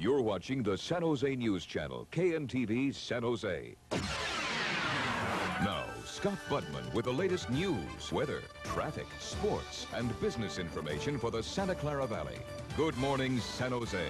You're watching the San Jose News Channel, KNTV San Jose. Now, Scott Budman with the latest news, weather, traffic, sports, and business information for the Santa Clara Valley. Good morning, San Jose.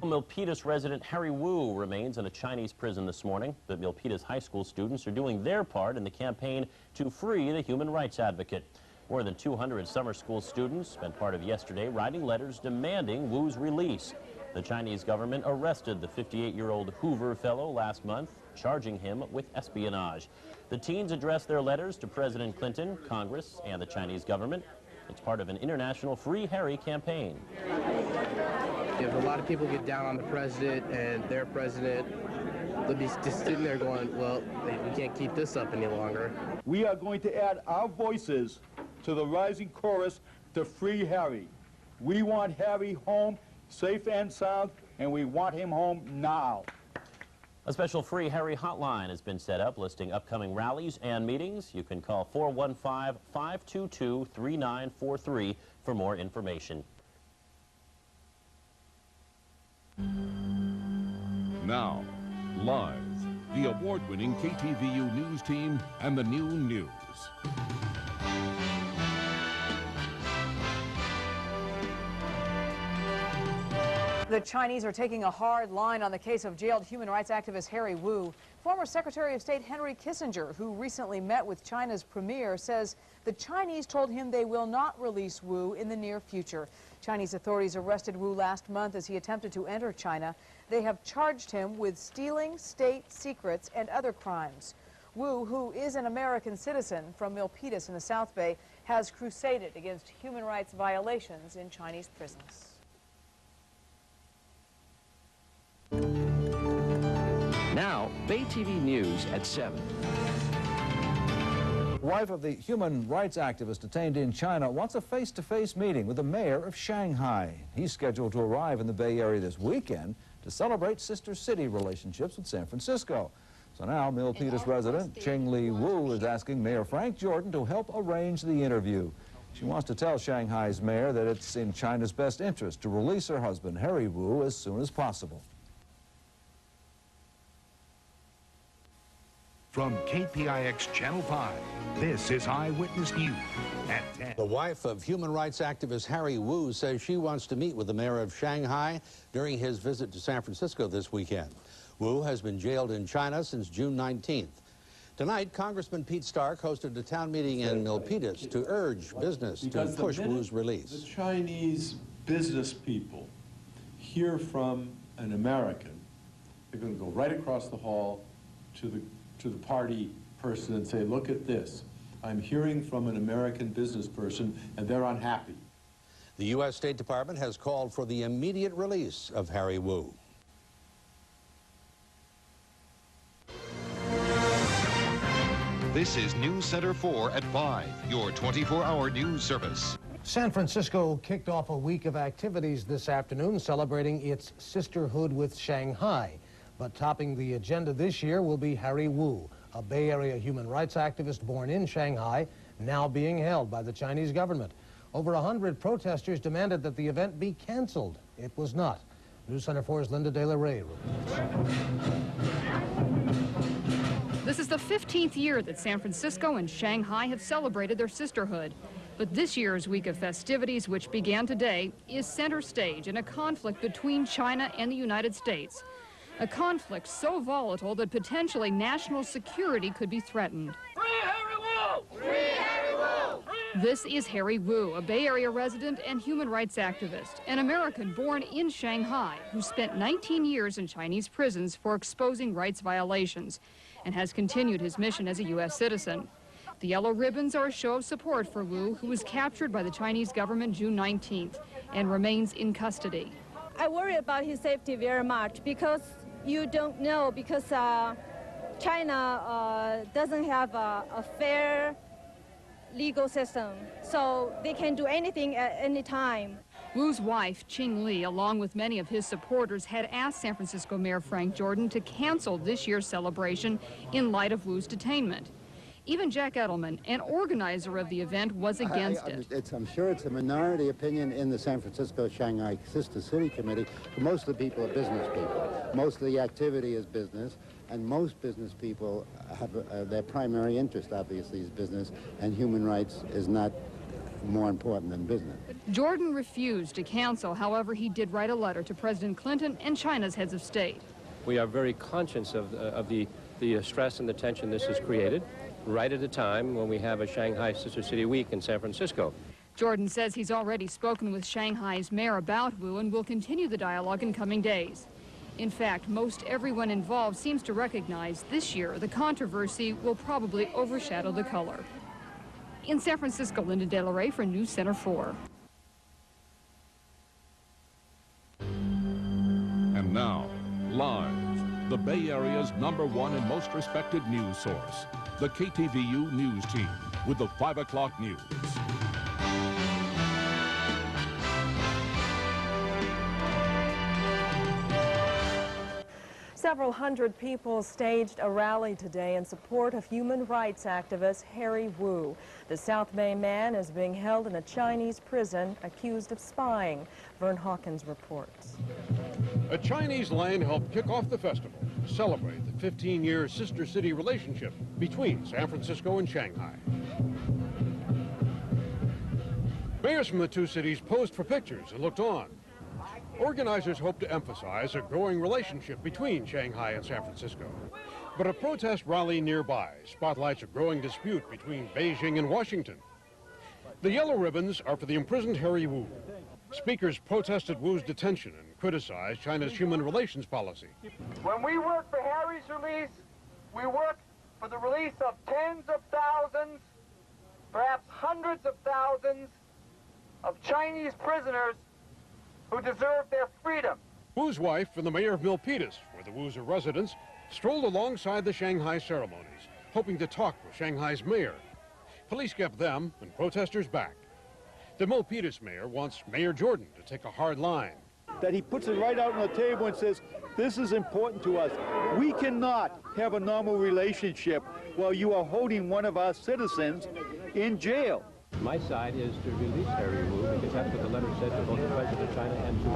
Milpitas resident Harry Wu remains in a Chinese prison this morning, but Milpitas high school students are doing their part in the campaign to free the human rights advocate. More than 200 summer school students spent part of yesterday writing letters demanding Wu's release. The Chinese government arrested the 58-year-old Hoover fellow last month, charging him with espionage. The teens addressed their letters to President Clinton, Congress, and the Chinese government. It's part of an international Free Harry campaign. If a lot of people get down on the president and their president, they'll be just sitting there going, well, we can't keep this up any longer. We are going to add our voices to the rising chorus to free Harry. We want Harry home safe and sound, and we want him home now. A special Free Harry hotline has been set up listing upcoming rallies and meetings. You can call 415-522-3943 for more information. Now, live, the award-winning KTVU News team and the new news. The Chinese are taking a hard line on the case of jailed human rights activist Harry Wu. Former Secretary of State Henry Kissinger, who recently met with China's premier, says the Chinese told him they will not release Wu in the near future. Chinese authorities arrested Wu last month as he attempted to enter China. They have charged him with stealing state secrets and other crimes. Wu, who is an American citizen from Milpitas in the South Bay, has crusaded against human rights violations in Chinese prisons. Now, Bay TV News at 7. Wife of the human rights activist detained in China wants a face-to-face meeting with the mayor of Shanghai. He's scheduled to arrive in the Bay Area this weekend to celebrate sister city relationships with San Francisco. So now, Milpitas resident Cheng Wu is asking Mayor Frank Jordan to help arrange the interview. She wants to tell Shanghai's mayor that it's in China's best interest to release her husband, Harry Wu, as soon as possible. From KPIX Channel 5, this is Eyewitness News at 10. The wife of human rights activist Harry Wu says she wants to meet with the mayor of Shanghai during his visit to San Francisco this weekend. Wu has been jailed in China since June 19th. Tonight, Congressman Pete Stark hosted a town meeting in Milpitas to urge business to push Wu's release. The Chinese business people hear from an American, they're going to go right across the hall to the party person and say, look at this. I'm hearing from an American business person and they're unhappy. The U.S. State Department has called for the immediate release of Harry Wu. This is News Center 4 at 5, your 24-hour news service. San Francisco kicked off a week of activities this afternoon celebrating its sisterhood with Shanghai. But topping the agenda this year will be Harry Wu, a Bay Area human rights activist born in Shanghai, now being held by the Chinese government. Over 100 protesters demanded that the event be canceled. It was not. News Center 4's Linda De La Rey reports. This is the 15th year that San Francisco and Shanghai have celebrated their sisterhood. But this year's week of festivities, which began today, is center stage in a conflict between China and the United States. A conflict so volatile that potentially national security could be threatened. Free Harry Wu! Free Harry Wu! This is Harry Wu, a Bay Area resident and human rights activist, an American born in Shanghai who spent 19 years in Chinese prisons for exposing rights violations and has continued his mission as a U.S. citizen. The yellow ribbons are a show of support for Wu, who was captured by the Chinese government June 19th and remains in custody. I worry about his safety very much because you don't know, because China doesn't have a fair legal system, so they can do anything at any time. Wu's wife, Ching Li, along with many of his supporters, had asked San Francisco Mayor Frank Jordan to cancel this year's celebration in light of Wu's detainment. Even Jack Edelman, an organizer of the event, was against it. I'm sure it's a minority opinion in the San Francisco-Shanghai Sister City Committee. Most of the people are business people. Most of the activity is business, and most business people have their primary interest, obviously, is business, and human rights is not more important than business. Jordan refused to cancel. However, he did write a letter to President Clinton and China's heads of state. We are very conscious of the stress and the tension this has created, right at a time when we have a Shanghai Sister City Week in San Francisco. Jordan says he's already spoken with Shanghai's mayor about Wu and will continue the dialogue in coming days. In fact, most everyone involved seems to recognize this year the controversy will probably overshadow the color. In San Francisco, Linda De La Rey for News Center 4. And now, live, the Bay Area's #1 and most respected news source, the KTVU News Team, with the 5 o'clock news. Several hundred people staged a rally today in support of human rights activist Harry Wu. The South Bay man is being held in a Chinese prison accused of spying. VERN HAWKINS reports. A Chinese lion helped kick off the festival to celebrate the 15-year sister city relationship between San Francisco and Shanghai. Mayors from the two cities posed for pictures and looked on. Organizers hope to emphasize a growing relationship between Shanghai and San Francisco. But a protest rally nearby spotlights a growing dispute between Beijing and Washington. The yellow ribbons are for the imprisoned Harry Wu. Speakers protested Wu's detention and criticized China's human relations policy. When we work for Harry's release, we work for the release of tens of thousands, perhaps hundreds of thousands of Chinese prisoners who deserve their freedom. Wu's wife and the mayor of Milpitas, where the Wus are residents, strolled alongside the Shanghai ceremonies, hoping to talk with Shanghai's mayor. Police kept them and protesters back. The Milpitas mayor wants Mayor Jordan to take a hard line. That he puts it right out on the table and says, this is important to us. We cannot have a normal relationship while you are holding one of our citizens in jail. My side is to release Harry Wu because that's what the letter said to both the President of China and to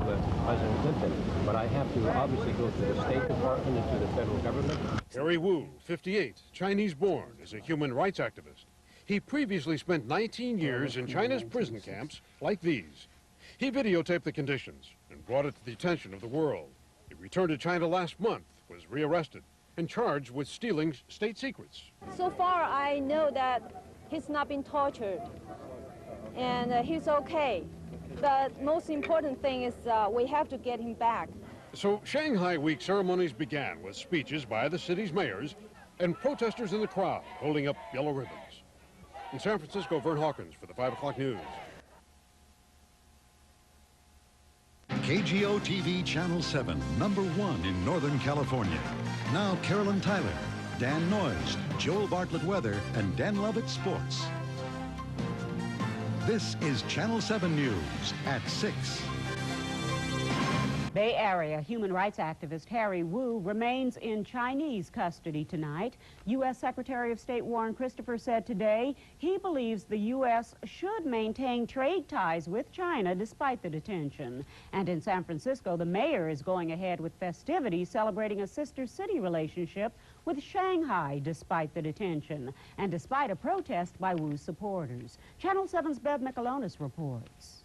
President Clinton. But I have to obviously go through the State Department and through the federal government. Harry Wu, 58, Chinese-born, is a human rights activist. He previously spent 19 years in China's prison camps like these. He videotaped the conditions and brought it to the attention of the world. He returned to China last month, was rearrested, and charged with stealing state secrets. So far, I know that he's not been tortured, and he's okay. The most important thing is we have to get him back. So Shanghai Week ceremonies began with speeches by the city's mayors and protesters in the crowd holding up yellow ribbons. In San Francisco, VERN HAWKINS for the 5 o'clock news. KGO TV Channel 7, #1 in Northern California. Now Carolyn Tyler, Dan Noyes, Joel Bartlett Weather, and Dan Lovett Sports. This is Channel 7 News at 6. Bay Area human rights activist Harry Wu remains in Chinese custody tonight. U.S. Secretary of State Warren Christopher said today he believes the U.S. should maintain trade ties with China despite the detention. And in San Francisco, the mayor is going ahead with festivities celebrating a sister city relationship with Shanghai despite the detention and despite a protest by Wu's supporters. Channel 7's Bev Michelonis reports.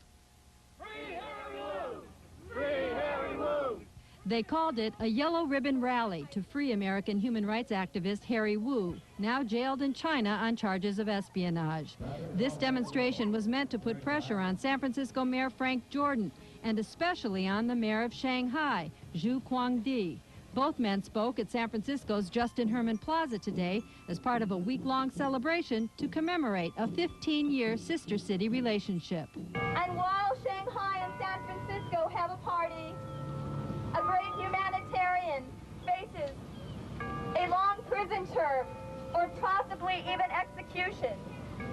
They called it a yellow ribbon rally to free American human rights activist Harry Wu, now jailed in China on charges of espionage. This demonstration was meant to put pressure on San Francisco Mayor Frank Jordan, and especially on the mayor of Shanghai, Zhu Guangdi. Both men spoke at San Francisco's Justin Herman Plaza today as part of a week-long celebration to commemorate a 15-year sister city relationship. And while Shanghai and San Francisco have a party, a great humanitarian faces a long prison term or possibly even execution.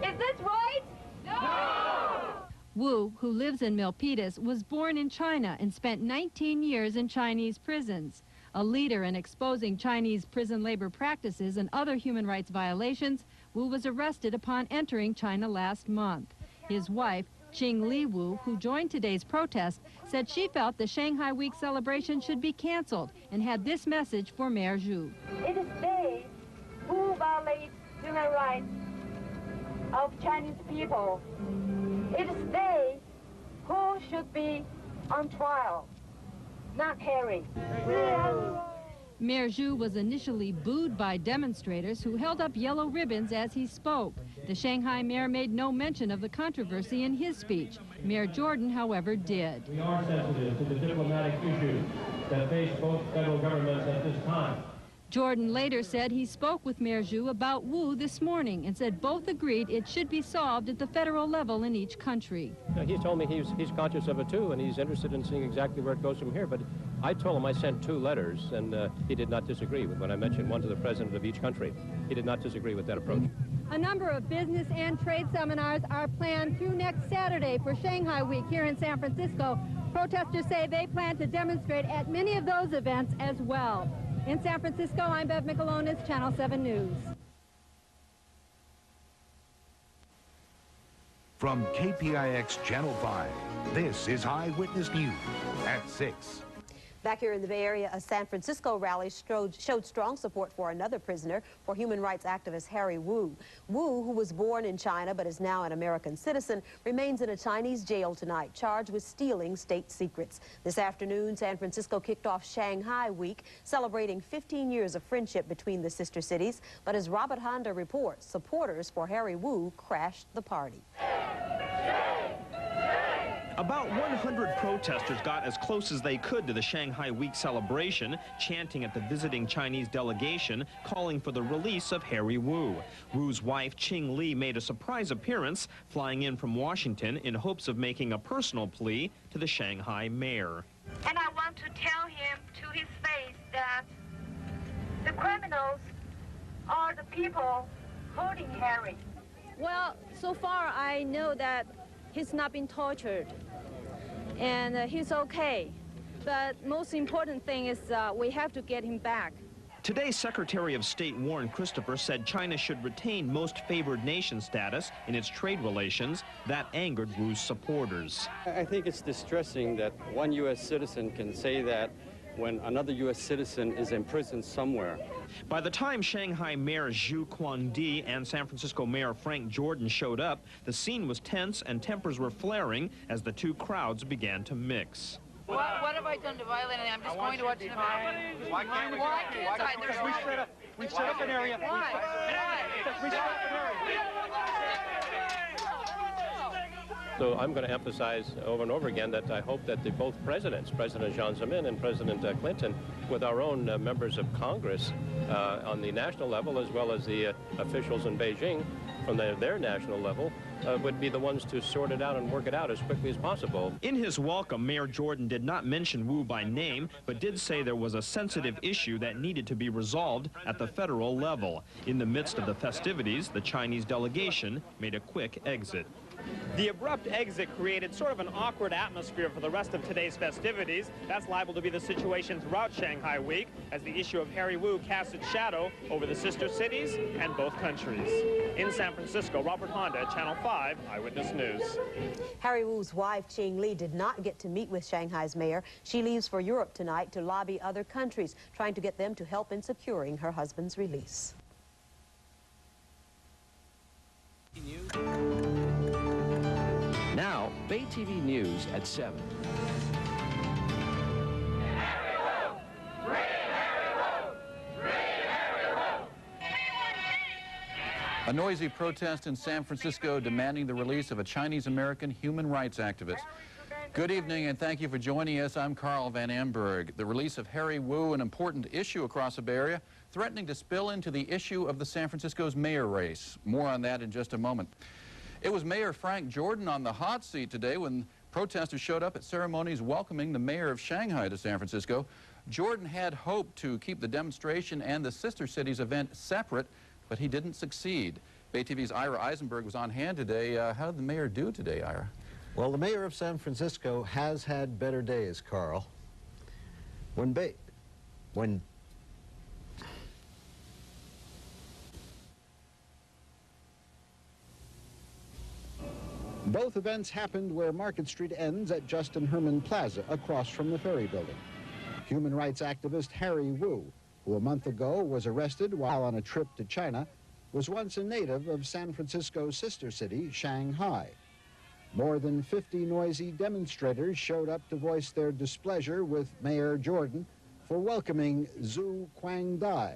Is this right? No! Wu, who lives in Milpitas, was born in China and spent 19 years in Chinese prisons. A leader in exposing Chinese prison labor practices and other human rights violations, Wu was arrested upon entering China last month. His wife, Ching Wu, who joined today's protest, said she felt the Shanghai Week celebration should be canceled and had this message for Mayor Zhu. It is they who violate human rights of Chinese people. It is they who should be on trial, not Harry. Mayor Zhu was initially booed by demonstrators who held up yellow ribbons as he spoke. The Shanghai mayor made no mention of the controversy in his speech. Mayor Jordan, however, did. We are sensitive to the diplomatic issues that face both federal governments at this time. Jordan later said he spoke with Mayor Zhu about Wu this morning and said both agreed it should be solved at the federal level in each country. He told me he's conscious of it too, and he's interested in seeing exactly where it goes from here. But I told him I sent 2 letters, and he did not disagree with when I mentioned one to the president of each country. He did not disagree with that approach. A number of business and trade seminars are planned through next Saturday for Shanghai Week here in San Francisco. Protesters say they plan to demonstrate at many of those events as well. In San Francisco, I'm Bev Michelonis, Channel 7 News. From KPIX Channel 5, this is Eyewitness News at 6. Back here in the Bay Area, a San Francisco rally showed strong support for another prisoner, for human rights activist Harry Wu. Wu, who was born in China but is now an American citizen, remains in a Chinese jail tonight, charged with stealing state secrets. This afternoon, San Francisco kicked off Shanghai Week, celebrating 15 years of friendship between the sister cities. But as Robert Honda reports, supporters for Harry Wu crashed the party. About 100 protesters got as close as they could to the Shanghai Week celebration, chanting at the visiting Chinese delegation, calling for the release of Harry Wu. Wu's wife, Ching made a surprise appearance, flying in from Washington in hopes of making a personal plea to the Shanghai mayor. And I want to tell him to his face that the criminals are the people holding Harry. Well, so far I know that he's not been tortured, and he's okay. But most important thing is we have to get him back. Today, Secretary of State Warren Christopher said China should retain most favored nation status in its trade relations. That angered Wu's supporters. I think it's distressing that one U.S. citizen can say that when another U.S. citizen is in prison somewhere. By the time Shanghai Mayor Zhu Guangdi and San Francisco Mayor Frank Jordan showed up, the scene was tense and tempers were flaring as the two crowds began to mix. What have I done to violate anything? I'm just going to watch the event. Why can't we set up an area. Why? We set up an area. So I'm going to emphasize over and over again that I hope that both presidents, President Jiang Zemin and President Clinton, with our own members of Congress on the national level, as well as the officials in Beijing from their national level, would be the ones to sort it out and work it out as quickly as possible. In his welcome, Mayor Jordan did not mention Wu by name, but did say there was a sensitive issue that needed to be resolved at the federal level. In the midst of the festivities, the Chinese delegation made a quick exit. The abrupt exit created sort of an awkward atmosphere for the rest of today's festivities. That's liable to be the situation throughout Shanghai Week, as the issue of Harry Wu casts its shadow over the sister cities and both countries. In San Francisco, Robert Honda, Channel 5 Eyewitness News. Harry Wu's wife, Ching did not get to meet with Shanghai's mayor. She leaves for Europe tonight to lobby other countries, trying to get them to help in securing her husband's release. Now, Bay TV News at 7. A noisy protest in San Francisco demanding the release of a Chinese-American human rights activist. Good evening and thank you for joining us. I'm Carl Van Amberg. The release of Harry Wu, an important issue across the Bay Area, threatening to spill into the issue of the San Francisco's mayor race. More on that in just a moment. It was Mayor Frank Jordan on the hot seat today when protesters showed up at ceremonies welcoming the mayor of Shanghai to San Francisco. Jordan had hoped to keep the demonstration and the Sister Cities event separate, but he didn't succeed. Bay TV's Ira Eisenberg was on hand today. How did the mayor do today, Ira? Well, the mayor of San Francisco has had better days, Carl. Both events happened where Market Street ends at Justin Herman Plaza, across from the Ferry Building. Human rights activist Harry Wu, who a month ago was arrested while on a trip to China, was once a native of San Francisco's sister city, Shanghai. More than 50 noisy demonstrators showed up to voice their displeasure with Mayor Jordan for welcoming Zhu Guangdai,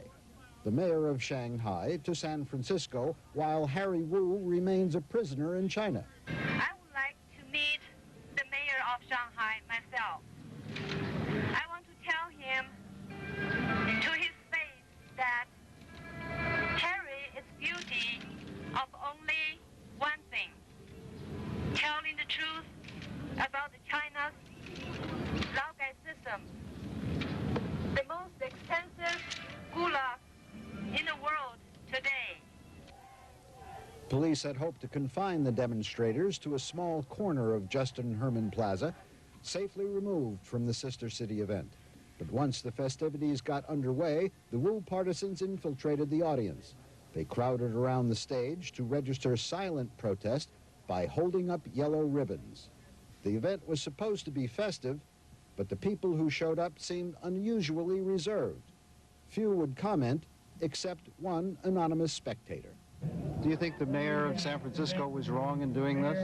the mayor of Shanghai, to San Francisco, while Harry Wu remains a prisoner in China. I would like to meet the mayor of Shanghai myself. I want to tell him to his face that Harry is guilty of only one thing: telling the truth about China's Laogai system, the most extensive gulag in the world today. Police had hoped to confine the demonstrators to a small corner of Justin Herman Plaza, safely removed from the sister city event. But once the festivities got underway, the Wu partisans infiltrated the audience. They crowded around the stage to register silent protest by holding up yellow ribbons. The event was supposed to be festive, but the people who showed up seemed unusually reserved. Few would comment, except one anonymous spectator. Do you think the mayor of San Francisco was wrong in doing this?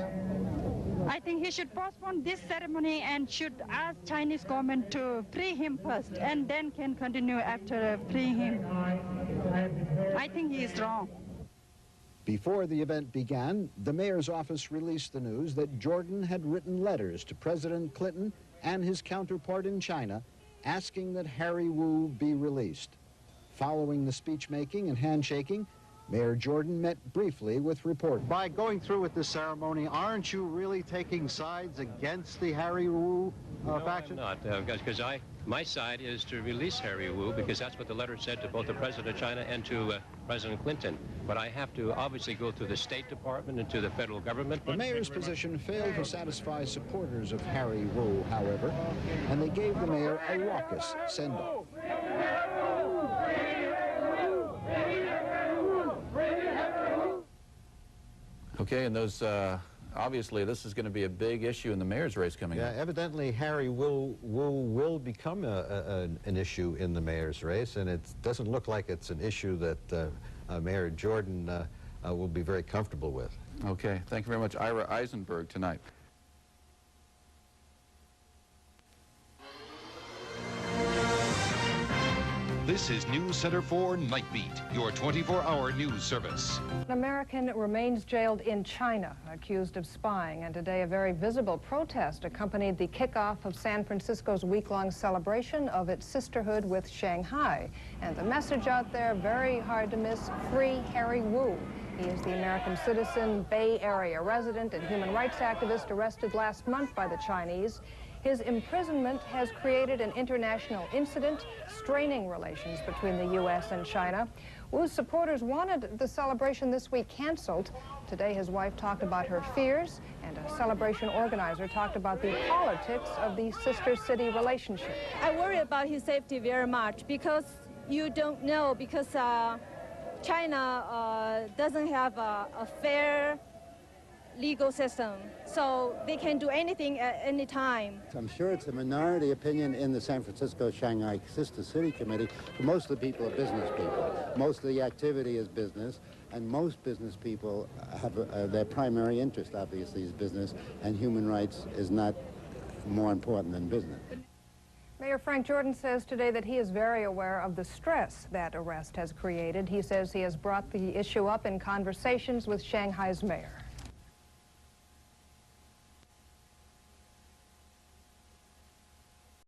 I think he should postpone this ceremony and should ask Chinese government to free him first and then can continue after freeing him. I think he is wrong. Before the event began, the mayor's office released the news that Jordan had written letters to President Clinton and his counterpart in China asking that Harry Wu be released. Following the speech-making and handshaking, Mayor Jordan met briefly with reporters. By going through with this ceremony, aren't you really taking sides against the Harry Wu faction? No, I'm not, because my side is to release Harry Wu, because that's what the letter said to both the President of China and to President Clinton. But I have to obviously go through the State Department and to the federal government. The mayor's position failed to satisfy supporters of Harry Wu, however, and they gave the mayor a raucous send-off. Okay, and those, obviously, this is going to be a big issue in the mayor's race coming up. Yeah, evidently Harry Wu will become an issue in the mayor's race, and it doesn't look like it's an issue that Mayor Jordan will be very comfortable with. Okay, thank you very much, Ira Eisenberg, tonight. This is News Center 4 Nightbeat, your 24-hour news service. An American remains jailed in China, accused of spying, and today a very visible protest accompanied the kickoff of San Francisco's week-long celebration of its sisterhood with Shanghai. And the message out there, very hard to miss: free Harry Wu. He is the American citizen, Bay Area resident, and human rights activist arrested last month by the Chinese. His imprisonment has created an international incident, straining relations between the U.S. and China. Wu's supporters wanted the celebration this week canceled. Today, his wife talked about her fears, and a celebration organizer talked about the politics of the sister city relationship. I worry about his safety very much, because you don't know, because China doesn't have a fair legal system, so they can do anything at any time. I'm sure it's a minority opinion in the San Francisco-Shanghai Sister City Committee, but most of the people are business people. Most of the activity is business, and most business people have their primary interest, obviously, is business, and human rights is not more important than business. Mayor Frank Jordan says today that he is very aware of the stress that arrest has created. He says he has brought the issue up in conversations with Shanghai's mayor.